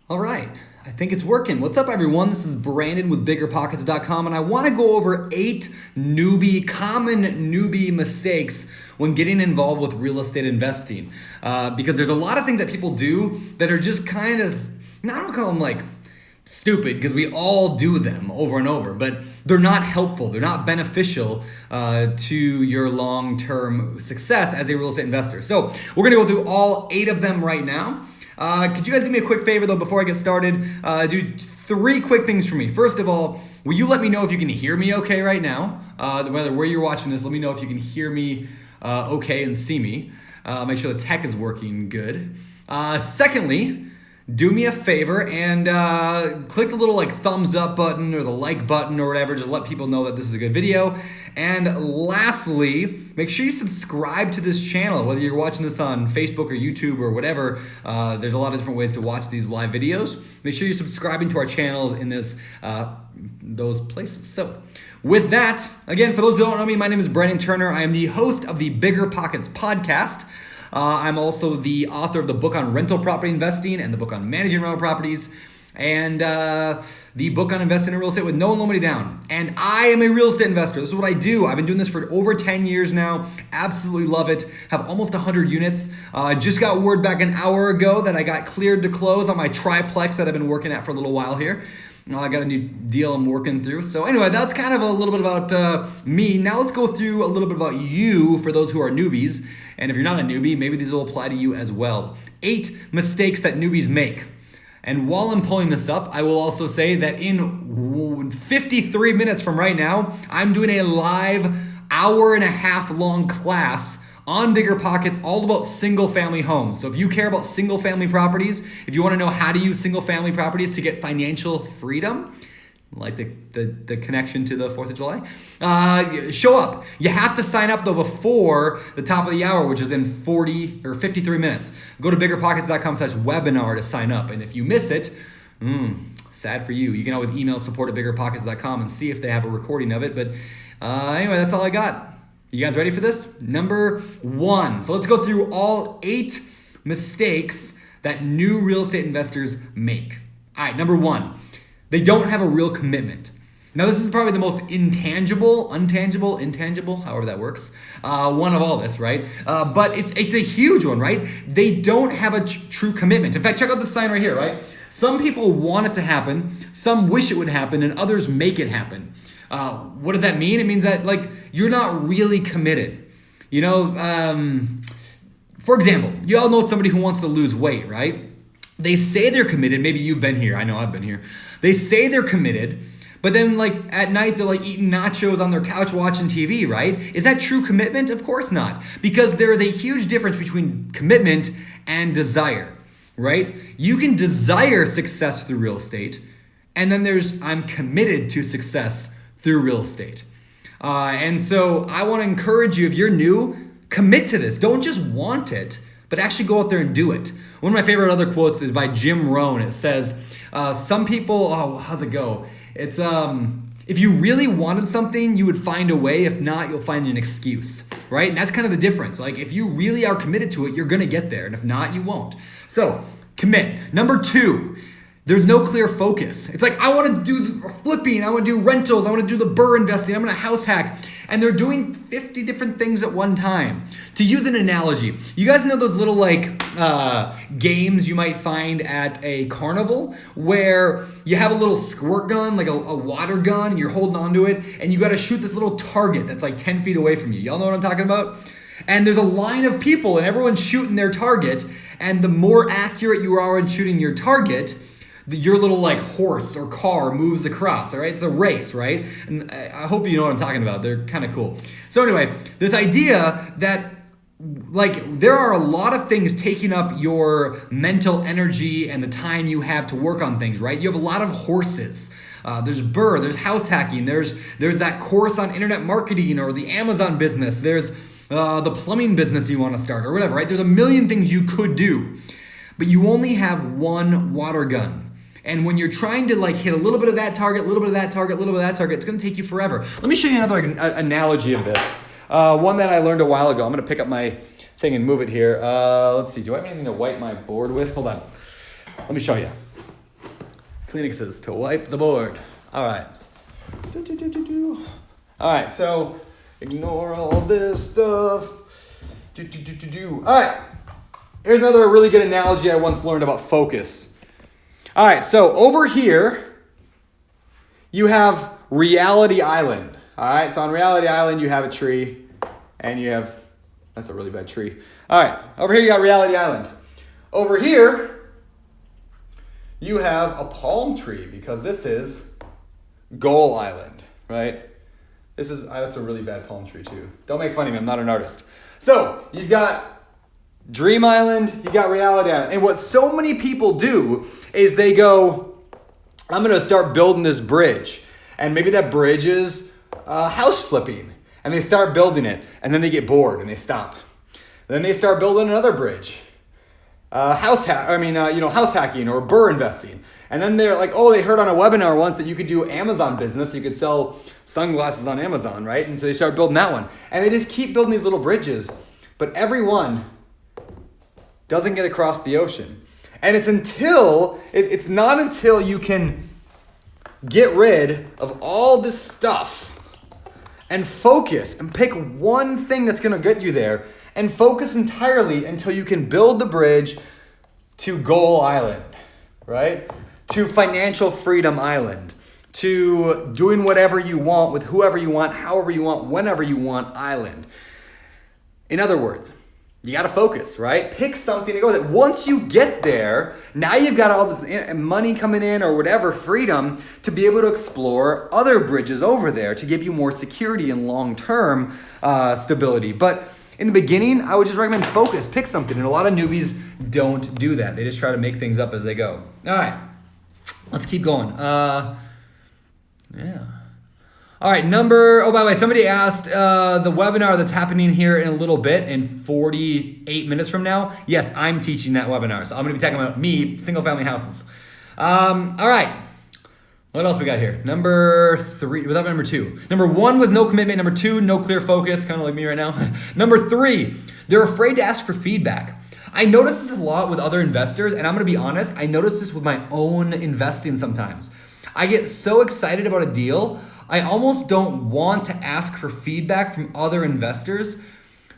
All right, I think it's working. What's up, everyone? This is Brandon with BiggerPockets.com, and I want to go over 8 common newbie mistakes when getting involved with real estate investing. Because there's a lot of things that people do that are just kind of, I don't call them like stupid, because we all do them over and over, but they're not helpful. They're not beneficial to your long-term success as a real estate investor. So we're going to go through all 8 of them right now. Could you guys do me a quick favor though before I get started? Do 3 quick things for me. First of all, will you let me know if you can hear me okay right now? Whether where you're watching this, let me know if you can hear me okay and see me. Make sure the tech is working good. Secondly, do me a favor and click the little like thumbs up button or the like button or whatever. Just let people know that this is a good video. And lastly, make sure you subscribe to this channel, whether you're watching this on Facebook or YouTube or whatever. There's a lot of different ways to watch these live videos. Make sure you're subscribing to our channels in those places. So with that, again, for those who don't know me, my name is Brandon Turner. I am the host of the Bigger Pockets podcast. I'm also the author of the book on rental property investing and the book on managing rental properties and the book on investing in real estate with no loan money down. And I am a real estate investor. This is what I do. I've been doing this for over 10 years now. Absolutely love it. Have almost 100 units. Just got word back an hour ago that I got cleared to close on my triplex that I've been working at for a little while here. I got a new deal I'm working through. So anyway, that's kind of a little bit about me. Now let's go through a little bit about you for those who are newbies. And if you're not a newbie, maybe these will apply to you as well. 8 mistakes that newbies make. And while I'm pulling this up, I will also say that in 53 minutes from right now, I'm doing a live hour-and-a-half long class on BiggerPockets all about single-family homes. So if you care about single-family properties, if you want to know how to use single-family properties to get financial freedom, like the connection to the 4th of July, show up. You have to sign up though before the top of the hour, which is in 40 or 53 minutes. Go to biggerpockets.com/webinar to sign up. And if you miss it, sad for you. You can always email support@biggerpockets.com and see if they have a recording of it. But anyway, that's all I got. You guys ready for this? Number 1. So let's go through all 8 mistakes that new real estate investors make. All right, number 1. They don't have a real commitment. Now, this is probably the most intangible, however that works, one of all this, right? But it's a huge one, right? They don't have a true commitment. In fact, check out the sign right here, right? Some people want it to happen, some wish it would happen, and others make it happen. What does that mean? It means that like you're not really committed. You know, for example, you all know somebody who wants to lose weight, right? They say they're committed. Maybe you've been here. I know I've been here. They say they're committed, but then like at night they're like eating nachos on their couch watching TV, right? Is that true commitment? Of course not. Because there is a huge difference between commitment and desire, right? You can desire success through real estate, and then there's I'm committed to success through real estate. And so I want to encourage you, if you're new, commit to this. Don't just want it, but actually go out there and do it. One of my favorite other quotes is by Jim Rohn. It says, some people, how's it go? It's, if you really wanted something, you would find a way. If not, you'll find an excuse, right? And that's kind of the difference. Like if you really are committed to it, you're going to get there. And if not, you won't. So commit. Number 2, there's no clear focus. It's like, I want to do flipping, I want to do rentals, I want to do the burr investing, I'm going to house hack. And they're doing 50 different things at one time. To use an analogy, you guys know those little like games you might find at a carnival where you have a little squirt gun, like a water gun, and you're holding onto it, and you got to shoot this little target that's like 10 feet away from you. Y'all know what I'm talking about? And there's a line of people, and everyone's shooting their target, and the more accurate you are in shooting your target, your little like horse or car moves across, all right? It's a race, right? And I hope you know what I'm talking about. They're kind of cool. So anyway, this idea that like there are a lot of things taking up your mental energy and the time you have to work on things, right? You have a lot of horses. There's burr, there's house hacking, there's that course on internet marketing or the Amazon business, there's the plumbing business you want to start or whatever, right? There's a million things you could do, but you only have one water gun. And when you're trying to like hit a little bit of that target, a little bit of that target, a little bit of that target, it's going to take you forever. Let me show you another analogy of this. One that I learned a while ago. I'm going to pick up my thing and move it here. Let's see. Do I have anything to wipe my board with? Hold on. Let me show you. Kleenexes to wipe the board. All right. All right, so ignore all this stuff. All right. Here's another really good analogy I once learned about focus. All right, so over here, you have Reality Island. All right, so on Reality Island, you have a tree, and you have, that's a really bad tree. All right, over here, you got Reality Island. Over here, you have a palm tree, because this is Goal Island, right? That's a really bad palm tree, too. Don't make fun of me, I'm not an artist. So, you've got Dream Island, you got Reality Island. And what so many people do is they go, I'm going to start building this bridge. And maybe that bridge is house flipping. And they start building it. And then they get bored and they stop. Then they start building another bridge. House hacking or burr investing. And then they're like, oh, they heard on a webinar once that you could do Amazon business. You could sell sunglasses on Amazon, right? And so they start building that one. And they just keep building these little bridges. But every one doesn't get across the ocean. And it's not until you can get rid of all this stuff and focus and pick one thing that's going to get you there and focus entirely until you can build the bridge to Goal Island, right? To Financial Freedom Island, to doing whatever you want with whoever you want, however you want, whenever you want Island. In other words, you got to focus, right? Pick something to go with it. Once you get there, now you've got all this money coming in or whatever, freedom to be able to explore other bridges over there to give you more security and long-term stability. But in the beginning, I would just recommend focus. Pick something. And a lot of newbies don't do that. They just try to make things up as they go. All right. Let's keep going. Yeah. All right, by the way, somebody asked the webinar that's happening here in a little bit, in 48 minutes from now. Yes, I'm teaching that webinar. So I'm going to be talking about me, single family houses. All right. What else we got here? Number 3, was that number 2? Number 1 was no commitment. Number 2, no clear focus, kind of like me right now. Number 3, they're afraid to ask for feedback. I notice this a lot with other investors, and I'm going to be honest, I notice this with my own investing sometimes. I get so excited about a deal, I almost don't want to ask for feedback from other investors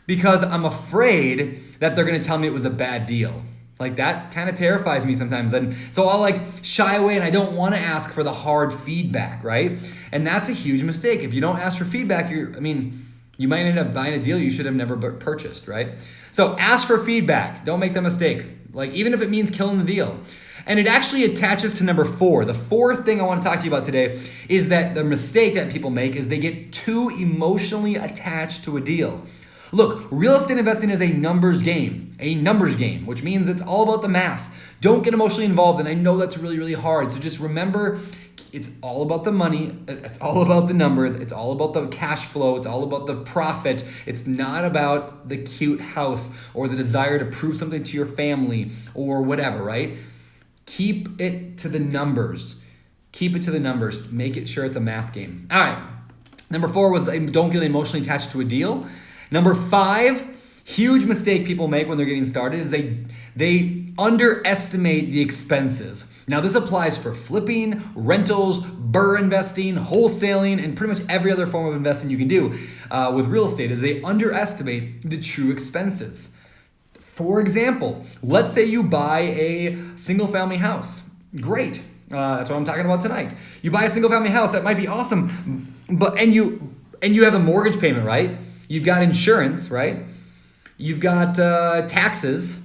because I'm afraid that they're going to tell me it was a bad deal. Like that kind of terrifies me sometimes. And so I'll shy away and I don't want to ask for the hard feedback, right? And that's a huge mistake. If you don't ask for feedback, you might end up buying a deal you should have never purchased, right? So ask for feedback. Don't make the mistake. Even if it means killing the deal. And it actually attaches to number 4. The fourth thing I want to talk to you about today is that the mistake that people make is they get too emotionally attached to a deal. Look, real estate investing is a numbers game, which means it's all about the math. Don't get emotionally involved, and I know that's really, really hard. So just remember, it's all about the money. It's all about the numbers. It's all about the cash flow. It's all about the profit. It's not about the cute house or the desire to prove something to your family or whatever, right? Keep it to the numbers. Keep it to the numbers. Make it sure it's a math game. All right. Number 4 was don't get emotionally attached to a deal. Number 5, huge mistake people make when they're getting started is they underestimate the expenses. Now this applies for flipping, rentals, burr investing, wholesaling, and pretty much every other form of investing you can do with real estate is they underestimate the true expenses. For example, let's say you buy a single family house. Great. That's what I'm talking about tonight. You buy a single family house, that might be awesome. And you have a mortgage payment, right? You've got insurance, right? You've got taxes.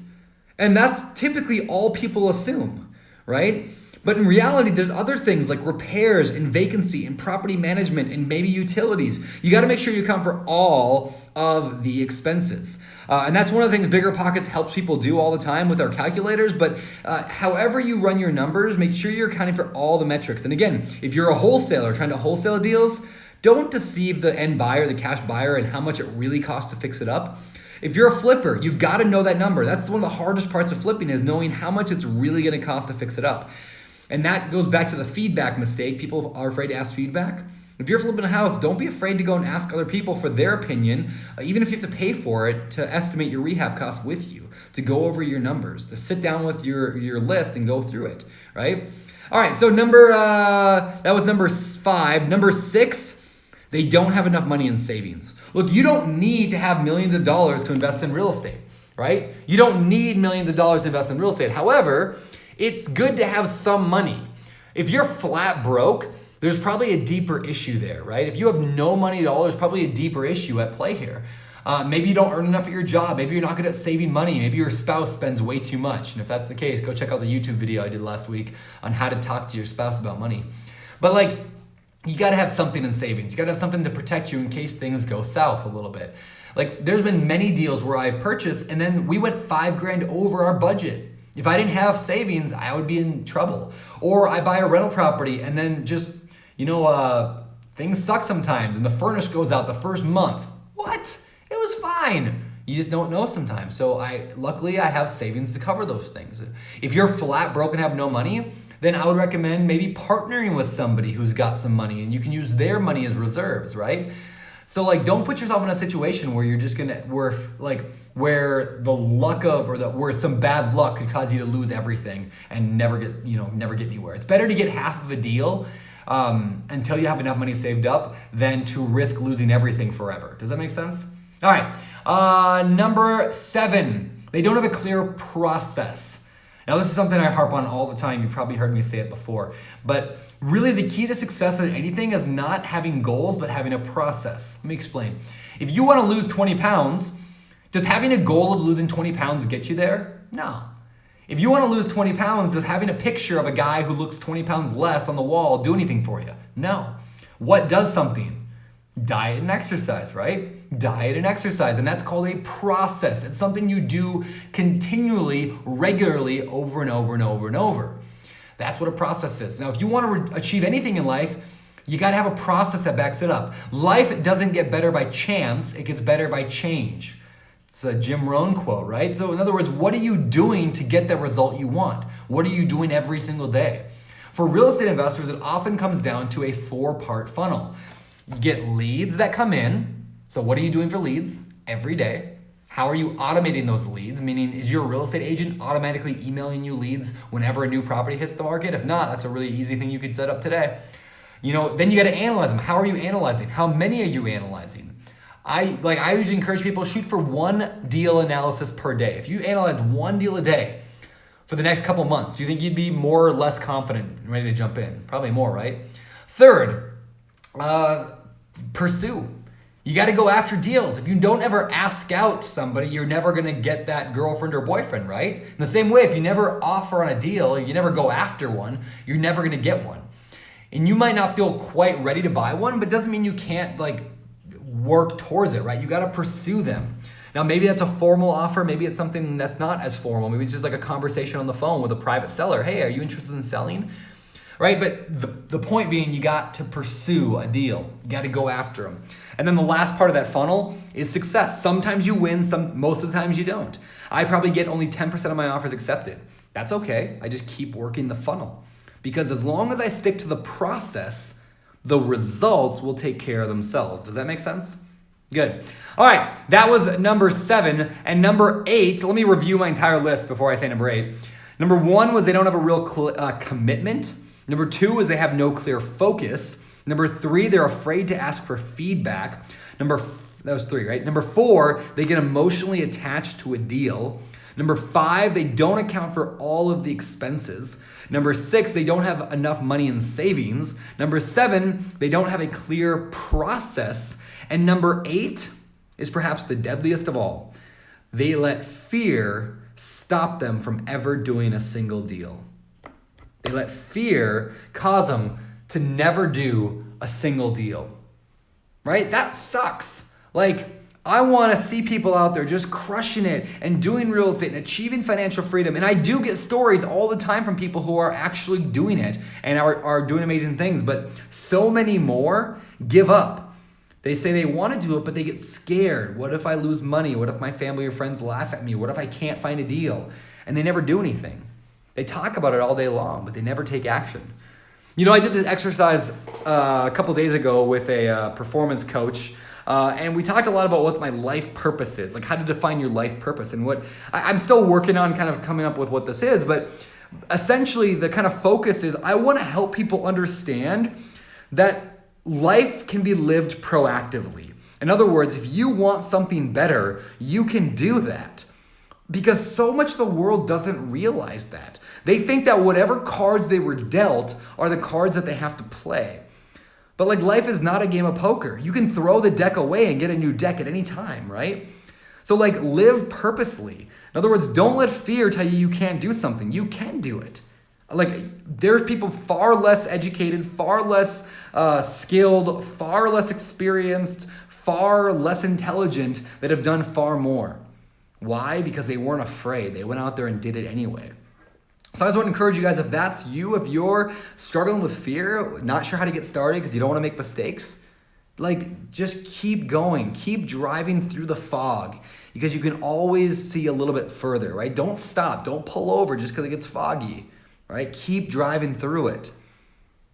And that's typically all people assume, right? But in reality, there's other things like repairs and vacancy and property management and maybe utilities. You got to make sure you account for all of the expenses. And that's one of the things BiggerPockets helps people do all the time with our calculators. But however you run your numbers, make sure you're accounting for all the metrics. And again, if you're a wholesaler trying to wholesale deals, don't deceive the end buyer, the cash buyer, and how much it really costs to fix it up. If you're a flipper, you've got to know that number. That's one of the hardest parts of flipping is knowing how much it's really going to cost to fix it up. And that goes back to the feedback mistake. People are afraid to ask feedback. If you're flipping a house, don't be afraid to go and ask other people for their opinion, even if you have to pay for it, to estimate your rehab costs with you, to go over your numbers, to sit down with your list and go through it, right? All right, so that was number 5. Number 6, they don't have enough money in savings. Look, you don't need to have millions of dollars to invest in real estate, right? You don't need millions of dollars to invest in real estate. However, it's good to have some money. If you're flat broke, there's probably a deeper issue there, right? If you have no money at all, there's probably a deeper issue at play here. Maybe you don't earn enough at your job. Maybe you're not good at saving money. Maybe your spouse spends way too much. And if that's the case, go check out the YouTube video I did last week on how to talk to your spouse about money. But like, you gotta have something in savings. You gotta have something to protect you in case things go south a little bit. Like, there's been many deals where I've purchased and then we went $5,000 over our budget. If I didn't have savings, I would be in trouble. Or I buy a rental property and then just, things suck sometimes and the furnace goes out the first month. What? It was fine. You just don't know sometimes. So luckily I have savings to cover those things. If you're flat broke and have no money, then I would recommend maybe partnering with somebody who's got some money and you can use their money as reserves, right? So like, don't put yourself in a situation where you're just where the luck of, where some bad luck could cause you to lose everything and never get anywhere. It's better to get half of a deal until you have enough money saved up than to risk losing everything forever. Does that make sense? All right, number 7, they don't have a clear process. Now, this is something I harp on all the time. You've probably heard me say it before. But really, the key to success in anything is not having goals, but having a process. Let me explain. If you want to lose 20 pounds, does having a goal of losing 20 pounds get you there? No. If you want to lose 20 pounds, does having a picture of a guy who looks 20 pounds less on the wall do anything for you? No. What does something? Diet and exercise, right? Diet and exercise, and that's called a process. It's something you do continually, regularly, over and over and over and over. That's what a process is. Now, if you want to achieve anything in life, you got to have a process that backs it up. Life doesn't get better by chance, it gets better by change. It's a Jim Rohn quote, right? So in other words, what are you doing to get the result you want? What are you doing every single day? For real estate investors, it often comes down to a 4-part funnel. You get leads that come in. So what are you doing for leads every day? How are you automating those leads? Meaning, is your real estate agent automatically emailing you leads whenever a new property hits the market? If not, that's a really easy thing you could set up today. Then you got to analyze them. How are you analyzing? How many are you analyzing? I usually encourage people to shoot for 1 deal analysis per day. If you analyzed 1 deal a day for the next couple months, do you think you'd be more or less confident and ready to jump in? Probably more, right? Third, pursue. You got to go after deals. If you don't ever ask out somebody, you're never going to get that girlfriend or boyfriend, right? In the same way, if you never offer on a deal, you never go after one, you're never going to get one. And you might not feel quite ready to buy one, but it doesn't mean you can't work towards it, right? You got to pursue them. Now, maybe that's a formal offer. Maybe it's something that's not as formal. Maybe it's just like a conversation on the phone with a private seller. Hey, are you interested in selling? Right? But the point being, you got to pursue a deal. You got to go after them. And then the last part of that funnel is success. Sometimes you win, most of the times you don't. I probably get only 10% of my offers accepted. That's okay. I just keep working the funnel. Because as long as I stick to the process, the results will take care of themselves. Does that make sense? Good. All right, that was number 7. And number 8, let me review my entire list before I say number 8. Number 1 was they don't have a real commitment. Number 2 is they have no clear focus. Number 3, they're afraid to ask for feedback. That was 3, right? Number 4, they get emotionally attached to a deal. Number 5, they don't account for all of the expenses. Number 6, they don't have enough money in savings. Number 7, they don't have a clear process. And number 8 is perhaps the deadliest of all. They let fear stop them from ever doing a single deal. They let fear cause them to never do a single deal, right? That sucks. I want to see people out there just crushing it and doing real estate and achieving financial freedom. And I do get stories all the time from people who are actually doing it and are doing amazing things, but so many more give up. They say they want to do it, but they get scared. What if I lose money? What if my family or friends laugh at me? What if I can't find a deal? And they never do anything. They talk about it all day long, but they never take action. I did this exercise a couple days ago with a performance coach, and we talked a lot about what my life purpose is, like how to define your life purpose. And what I'm still working on kind of coming up with what this is, but essentially the kind of focus is I want to help people understand that life can be lived proactively. In other words, if you want something better, you can do that. Because so much of the world doesn't realize that. They think that whatever cards they were dealt are the cards that they have to play. But like life is not a game of poker. You can throw the deck away and get a new deck at any time, right? So like live purposely. In other words, don't let fear tell you can't do something. You can do it. Like there's people far less educated, far less skilled, far less experienced, far less intelligent that have done far more. Why? Because they weren't afraid. They went out there and did it anyway. So I just want to encourage you guys, if that's you, if you're struggling with fear, not sure how to get started because you don't want to make mistakes, like just keep going, keep driving through the fog because you can always see a little bit further, right? Don't stop, don't pull over just because it gets foggy, right? Keep driving through it.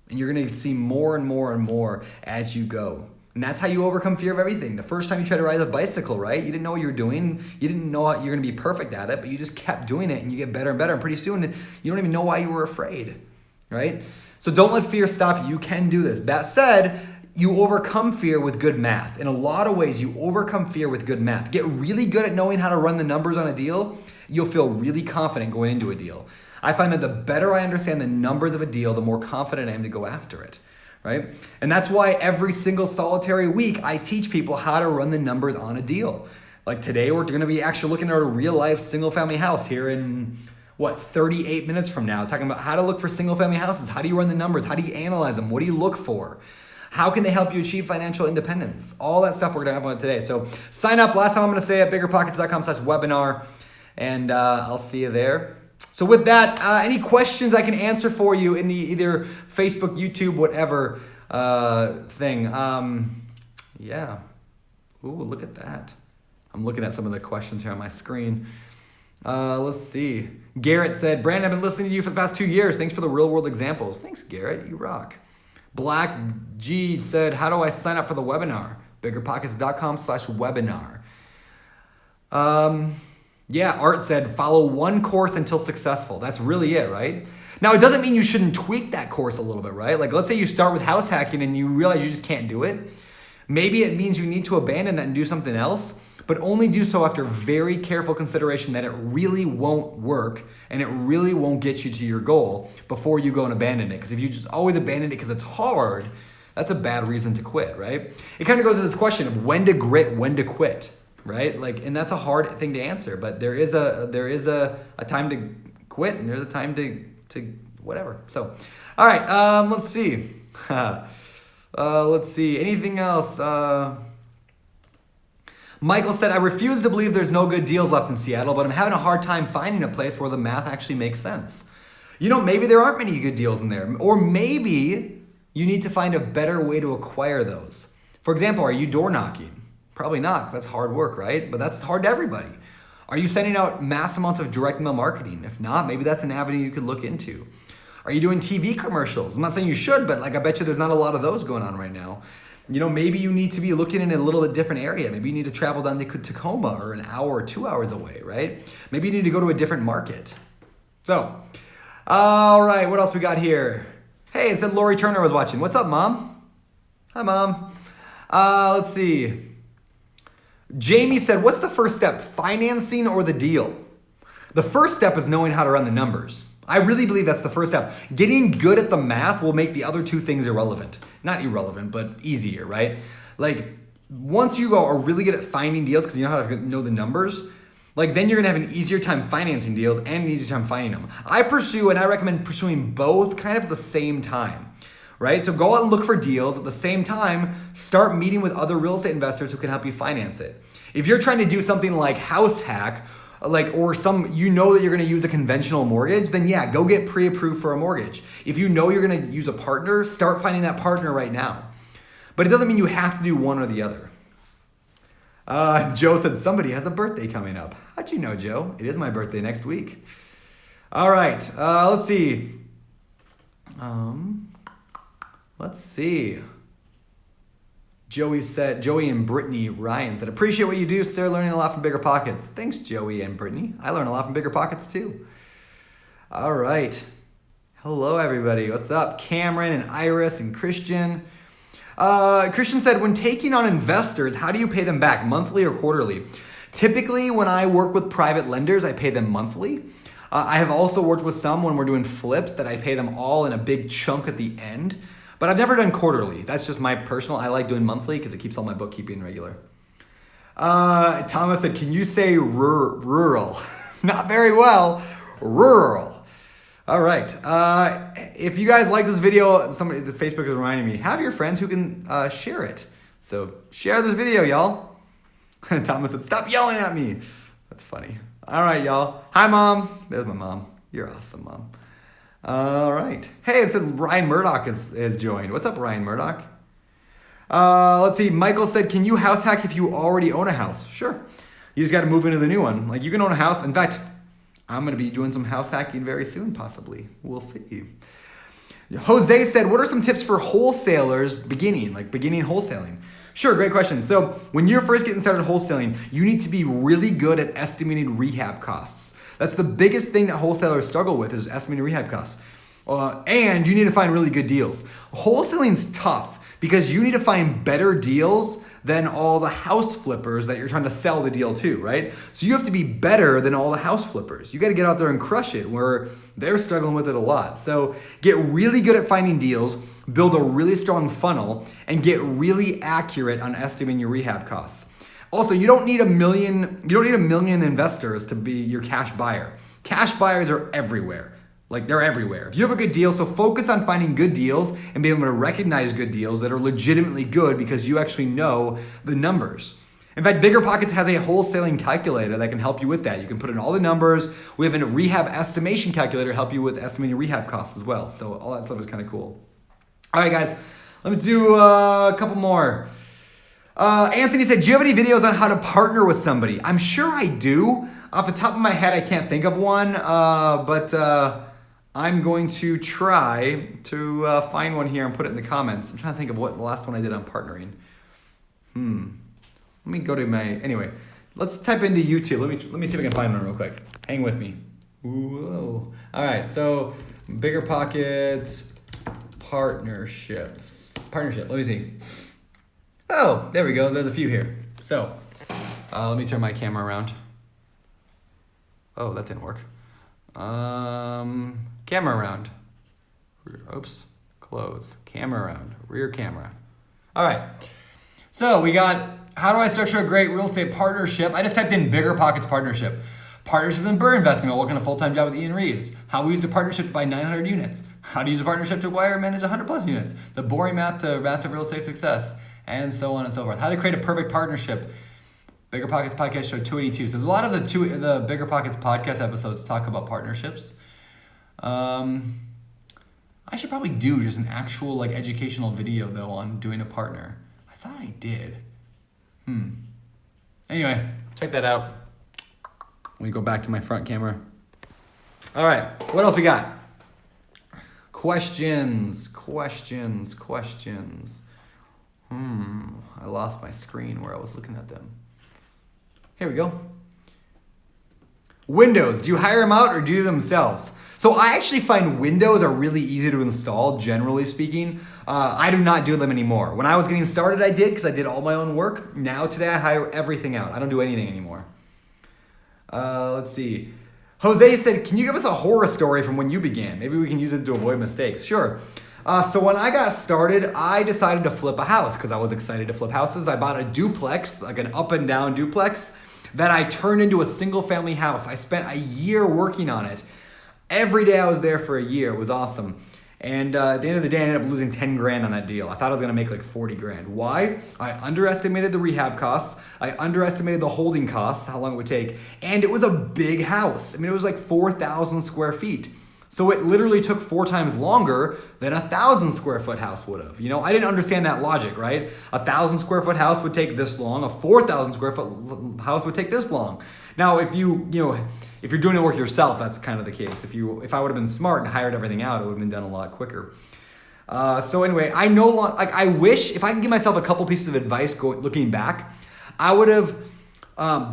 And you're going to see more and more and more as you go. And that's how you overcome fear of everything. The first time you tried to ride a bicycle, right? You didn't know what you were doing. You didn't know you're going to be perfect at it, but you just kept doing it and you get better and better. And pretty soon, you don't even know why you were afraid, right? So don't let fear stop you. You can do this. That said, you overcome fear with good math. In a lot of ways, you overcome fear with good math. Get really good at knowing how to run the numbers on a deal. You'll feel really confident going into a deal. I find that the better I understand the numbers of a deal, the more confident I am to go after it. Right? And that's why every single solitary week, I teach people how to run the numbers on a deal. Like today, we're going to be actually looking at a real life single family house here in 38 minutes from now, talking about how to look for single family houses. How do you run the numbers? How do you analyze them? What do you look for? How can they help you achieve financial independence? All that stuff we're going to have on today. So sign up. Last time I'm going to say at BiggerPockets.com/webinar, and I'll see you there. So with that, any questions I can answer for you in the either Facebook, YouTube, whatever thing. Yeah. Ooh, look at that. I'm looking at some of the questions here on my screen. Let's see. Garrett said, Brandon, I've been listening to you for the past 2 years. Thanks for the real world examples. Thanks, Garrett. You rock. Black G said, how do I sign up for the webinar? BiggerPockets.com/webinar. Yeah, Art said, follow one course until successful. That's really it, right? Now, it doesn't mean you shouldn't tweak that course a little bit, right? Like, let's say you start with house hacking and you realize you just can't do it. Maybe it means you need to abandon that and do something else, but only do so after very careful consideration that it really won't work and it really won't get you to your goal before you go and abandon it. Because if you just always abandon it because it's hard, that's a bad reason to quit, right? It kind of goes to this question of when to grit, when to quit. Right? Like, and that's a hard thing to answer, but there is a time to quit and there's a time to whatever. So, all right, let's see. Let's see. Anything else? Michael said, I refuse to believe there's no good deals left in Seattle, but I'm having a hard time finding a place where the math actually makes sense. You know, maybe there aren't many good deals in there, or maybe you need to find a better way to acquire those. For example, are you door knocking? Probably not. That's hard work, right? But that's hard to everybody. Are you sending out mass amounts of direct mail marketing? If not, maybe that's an avenue you could look into. Are you doing TV commercials? I'm not saying you should, but like I bet you there's not a lot of those going on right now. You know, maybe you need to be looking in a little bit different area. Maybe you need to travel down to Tacoma or an hour or 2 hours away, right? Maybe you need to go to a different market. So, all right, what else we got here? Hey, it said Lori Turner was watching. What's up, Mom? Hi, Mom. Let's see. Jamie said, what's the first step, financing or the deal? The first step is knowing how to run the numbers. I really believe that's the first step. Getting good at the math will make the other two things irrelevant. Not irrelevant, but easier, right? Like, once you are really good at finding deals because you know how to know the numbers, like then you're gonna have an easier time financing deals and an easier time finding them. I pursue and I recommend pursuing both kind of at the same time. Right? So go out and look for deals. At the same time, start meeting with other real estate investors who can help you finance it. If you're trying to do something like house hack, or you know that you're going to use a conventional mortgage, then yeah, go get pre-approved for a mortgage. If you know you're going to use a partner, start finding that partner right now. But it doesn't mean you have to do one or the other. Joe said somebody has a birthday coming up. How'd you know, Joe? It is my birthday next week. All right, let's see. Let's see. Joey and Brittany Ryan said, appreciate what you do, sir. Learning a lot from BiggerPockets. Thanks, Joey and Brittany. I learn a lot from BiggerPockets too. All right. Hello, everybody. What's up? Cameron and Iris and Christian. Christian said, when taking on investors, how do you pay them back, monthly or quarterly? Typically, when I work with private lenders, I pay them monthly. I have also worked with some when we're doing flips that I pay them all in a big chunk at the end. But I've never done quarterly. That's just my personal, I like doing monthly because it keeps all my bookkeeping regular. Thomas said, can you say rural? Not very well. Rural. All right. If you guys like this video, somebody, the Facebook is reminding me, have your friends who can share it. So share this video, y'all. Thomas said, stop yelling at me. That's funny. All right, y'all. Hi, Mom. There's my mom. You're awesome, Mom. All right. Hey, it says Ryan Murdoch has joined. What's up, Ryan Murdoch? Let's see. Michael said, can you house hack if you already own a house? Sure. You just got to move into the new one. Like, you can own a house. In fact, I'm going to be doing some house hacking very soon, possibly. We'll see. Jose said, what are some tips for wholesalers beginning wholesaling? Sure, great question. So when you're first getting started wholesaling, you need to be really good at estimating rehab costs. That's the biggest thing that wholesalers struggle with is estimating rehab costs. And you need to find really good deals. Wholesaling's tough because you need to find better deals than all the house flippers that you're trying to sell the deal to, right? So you have to be better than all the house flippers. You got to get out there and crush it where they're struggling with it a lot. So get really good at finding deals, build a really strong funnel, and get really accurate on estimating your rehab costs. Also, you don't need a million investors to be your cash buyer. Cash buyers are everywhere. Like, they're everywhere. If you have a good deal, so focus on finding good deals and being able to recognize good deals that are legitimately good because you actually know the numbers. In fact, BiggerPockets has a wholesaling calculator that can help you with that. You can put in all the numbers. We have a rehab estimation calculator to help you with estimating rehab costs as well. So all that stuff is kind of cool. All right, guys, let me do a couple more. Anthony said, do you have any videos on how to partner with somebody? I'm sure I do. Off the top of my head, I can't think of one, but I'm going to try to find one here and put it in the comments. I'm trying to think of what the last one I did on partnering. Let me go to anyway, let's type into YouTube. Let me see if I can find one real quick. Hang with me. Whoa. All right, so BiggerPockets partnership. Let me see. Oh, there we go. There's a few here. So let me turn my camera around. Oh, that didn't work. Camera around. Oops. Close. Camera around. Rear camera. All right. So we got, how do I structure a great real estate partnership? I just typed in BiggerPockets partnership. Partnership in bird investing while working a full-time job with Ian Reeves. How we use a partnership to buy 900 units. How to use a partnership to acquire and manage 100 plus units. The boring math to massive real estate success. And so on and so forth. How to create a perfect partnership. BiggerPockets podcast show 282. So a lot of the BiggerPockets podcast episodes talk about partnerships. I should probably do just an actual like educational video though on doing a partner. I thought I did. Anyway, check that out. Let me go back to my front camera. All right, what else we got? Questions. I lost my screen where I was looking at them. Here we go. Windows, do you hire them out or do them themselves? So I actually find windows are really easy to install, generally speaking. I do not do them anymore. When I was getting started, I did because I did all my own work. Now today I hire everything out. I don't do anything anymore. Let's see. Jose said, can you give us a horror story from when you began? Maybe we can use it to avoid mistakes. Sure. So when I got started, I decided to flip a house because I was excited to flip houses. I bought a duplex, like an up and down duplex, that I turned into a single family house. I spent a year working on it. Every day I was there for a year. It was awesome. And at the end of the day, I ended up losing 10 grand on that deal. I thought I was gonna make like 40 grand. Why? I underestimated the rehab costs. I underestimated the holding costs, how long it would take. And it was a big house. I mean, it was like 4,000 square feet. So it literally took 4 times longer than a 1,000 square foot house would have. You know, I didn't understand that logic, right? A 1,000 square foot house would take this long. A 4,000 square foot house would take this long. Now, if you're doing the work yourself, that's kind of the case. If I would have been smart and hired everything out, it would have been done a lot quicker. So anyway, I wish if I could give myself a couple pieces of advice looking back, I would have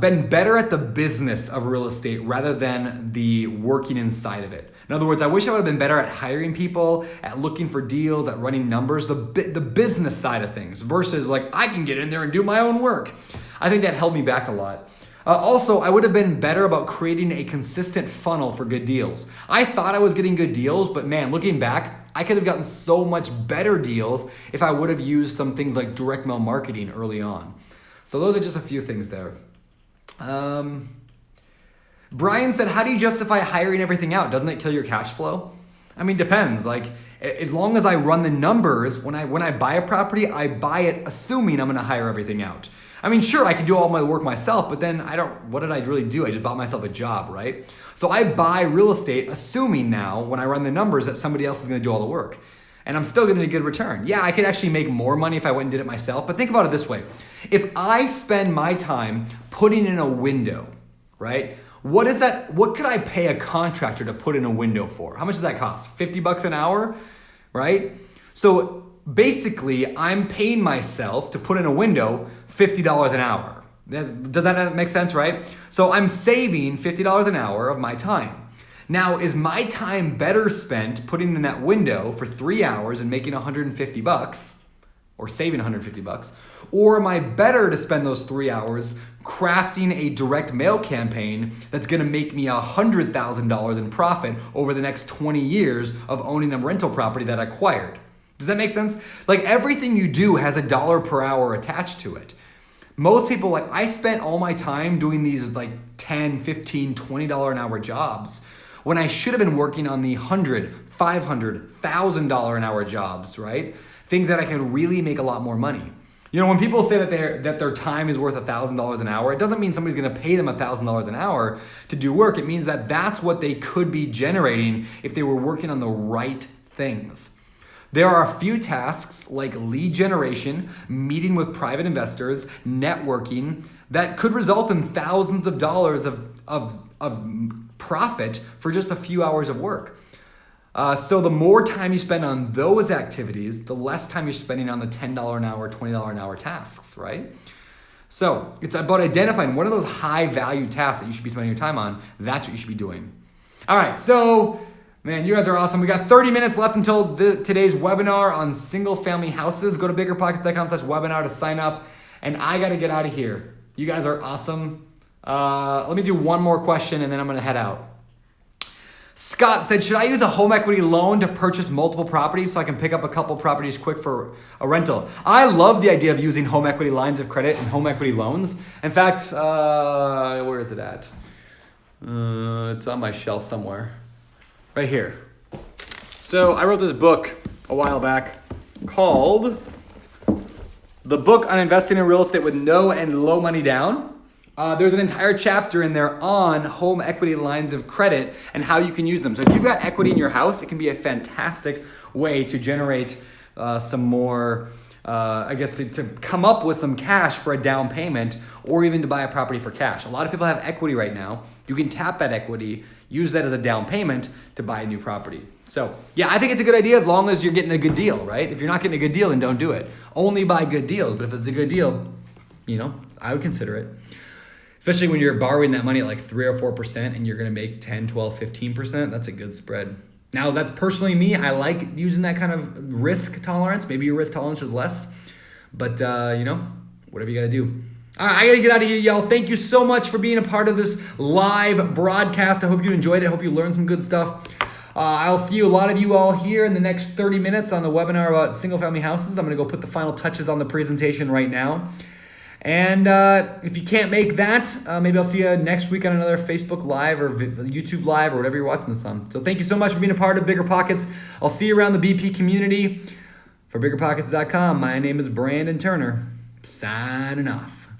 been better at the business of real estate rather than the working inside of it. In other words, I wish I would have been better at hiring people, at looking for deals, at running numbers, the business side of things, versus like I can get in there and do my own work. I think that held me back a lot. Also, I would have been better about creating a consistent funnel for good deals. I thought I was getting good deals, but man, looking back, I could have gotten so much better deals if I would have used some things like direct mail marketing early on. So those are just a few things there. Brian said, how do you justify hiring everything out? Doesn't it kill your cash flow? I mean, depends. Like, as long as I run the numbers, when I buy a property, I buy it assuming I'm gonna hire everything out. I mean, sure, I could do all my work myself, but then what did I really do? I just bought myself a job, right? So I buy real estate assuming now, when I run the numbers, that somebody else is gonna do all the work. And I'm still getting a good return. Yeah, I could actually make more money if I went and did it myself, but think about it this way. If I spend my time putting in a window, right? What could I pay a contractor to put in a window for? How much does that cost? $50 an hour, right? So basically, I'm paying myself to put in a window $50 an hour. Does that make sense, right? So I'm saving $50 an hour of my time. Now, is my time better spent putting in that window for 3 hours and making $150 or saving $150? Or am I better to spend those 3 hours crafting a direct mail campaign that's gonna make me $100,000 in profit over the next 20 years of owning a rental property that I acquired? Does that make sense? Like, everything you do has a dollar per hour attached to it. Most people, like, I spent all my time doing these like $10, $15, $20 an hour jobs when I should have been working on the $100, $500, $1,000 an hour jobs, right? Things that I could really make a lot more money. You know, when people say that their time is worth $1,000 an hour, it doesn't mean somebody's gonna pay them $1,000 an hour to do work. It means that that's what they could be generating if they were working on the right things. There are a few tasks like lead generation, meeting with private investors, networking, that could result in thousands of dollars of profit for just a few hours of work. So the more time you spend on those activities, the less time you're spending on the $10 an hour, $20 an hour tasks, right? So it's about identifying what are those high value tasks that you should be spending your time on. That's what you should be doing. All right, so man, you guys are awesome. We got 30 minutes left until today's webinar on single family houses. Go to BiggerPockets.com/webinar to sign up. And I got to get out of here. You guys are awesome. Let me do one more question and then I'm going to head out. Scott said, should I use a home equity loan to purchase multiple properties so I can pick up a couple properties quick for a rental? I love the idea of using home equity lines of credit and home equity loans. In fact, where is it at? It's on my shelf somewhere. Right here. So I wrote this book a while back called The Book on Investing in Real Estate with No and Low Money Down. There's an entire chapter in there on home equity lines of credit and how you can use them. So if you've got equity in your house, it can be a fantastic way to generate some more, to come up with some cash for a down payment or even to buy a property for cash. A lot of people have equity right now. You can tap that equity, use that as a down payment to buy a new property. So yeah, I think it's a good idea as long as you're getting a good deal, right? If you're not getting a good deal, then don't do it. Only buy good deals. But if it's a good deal, I would consider it. Especially when you're borrowing that money at like 3 or 4% and you're gonna make 10, 12, 15%, that's a good spread. Now that's personally me, I like using that kind of risk tolerance. Maybe your risk tolerance is less, but whatever you gotta do. All right, I gotta get out of here, y'all. Thank you so much for being a part of this live broadcast. I hope you enjoyed it. I hope you learned some good stuff. I'll see a lot of you all here in the next 30 minutes on the webinar about single family houses. I'm gonna go put the final touches on the presentation right now. And if you can't make that, maybe I'll see you next week on another Facebook Live or YouTube Live or whatever you're watching this on. So thank you so much for being a part of Bigger Pockets. I'll see you around the BP community. For BiggerPockets.com, my name is Brandon Turner, signing off.